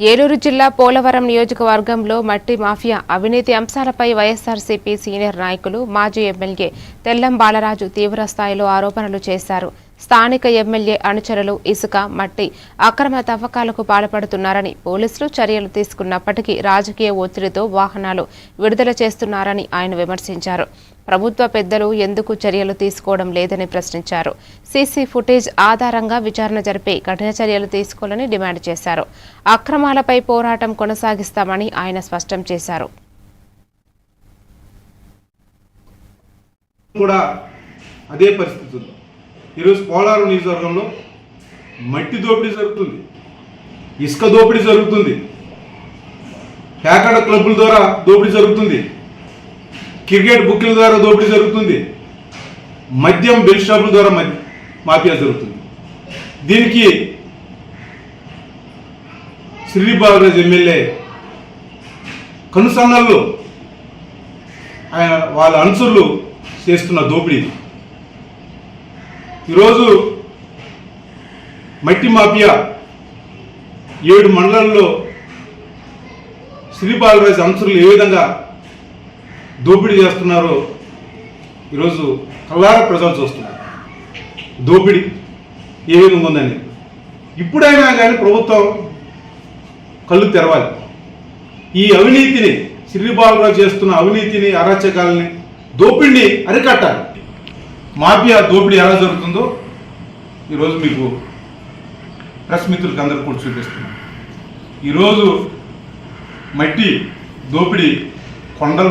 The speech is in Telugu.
ఏలూరు జిల్లా పోలవరం నియోజకవర్గంలో మట్టి మాఫియా అవినీతి అంశాలపై వైఎస్ఆర్సీపీ సీనియర్ నాయకులు మాజీ ఎమ్మెల్యే తెల్లం బాలరాజు తీవ్రస్థాయిలో ఆరోపణలు చేశారు. స్థానిక ఎమ్మెల్యే అనుచరులు ఇసుక, మట్టి అక్రమ తవ్వకాలకు పాల్పడుతున్నారని, పోలీసులు చర్యలు తీసుకున్నప్పటికీ రాజకీయ ఒత్తిడితో వాహనాలు విడుదల చేస్తున్నారని ఆయన విమర్శించారు. ప్రభుత్వ పెద్దలు ఎందుకు చర్యలు తీసుకోవడం లేదని ప్రశ్నించారు. సీసీ ఫుటేజ్ ఆధారంగా విచారణ జరిపి కఠిన చర్యలు తీసుకోవాలని డిమాండ్ చేశారు. అక్రమాలపై పోరాటం కొనసాగిస్తామని ఆయన స్పష్టం చేశారు. అదే పరిస్థితి ఉంది. ఈరోజు పోలవరం నియోజకవర్గంలో మట్టి దోపిడీ జరుగుతుంది, ఇసుక దోపిడీ జరుగుతుంది, ప్యాకెట్ క్లబ్బుల ద్వారా దోపిడీ జరుగుతుంది, క్రికెట్ బుక్ల ద్వారా దోపిడీ జరుగుతుంది, మద్యం బెల్ షాపుల ద్వారా మాఫియా జరుగుతుంది. దీనికి శ్రీ బాలరాజు ఎమ్మెల్యే కనుసన్నల్లో ఆయన వాళ్ళ అనుచరులు చేస్తున్న దోపిడీ. ఈరోజు మట్టి మాఫియా 7 మండలాల్లో శ్రీ బాలరాజు అనుచరులు ఏ విధంగా దోపిడీ చేస్తున్నారో ఈరోజు కళ్ళారా ప్రజలు చూస్తున్నారు. దోపిడీ ఏ విధంగా ఉందని ఇప్పుడైనా కానీ ప్రభుత్వం కళ్ళు తెరవాలి. ఈ అవినీతిని, శ్రీ బాలరాజు చేస్తున్న అవినీతిని, అరాచకాలని, దోపిడిని అరికట్టాలి. మాఫియా దోపిడీ ఎలా జరుగుతుందో ఈరోజు మీకు ప్రెస్ మిత్రులకు అందరికీ కూడా చూపిస్తున్నాం. ఈరోజు మట్టి దోపిడీ కొండలు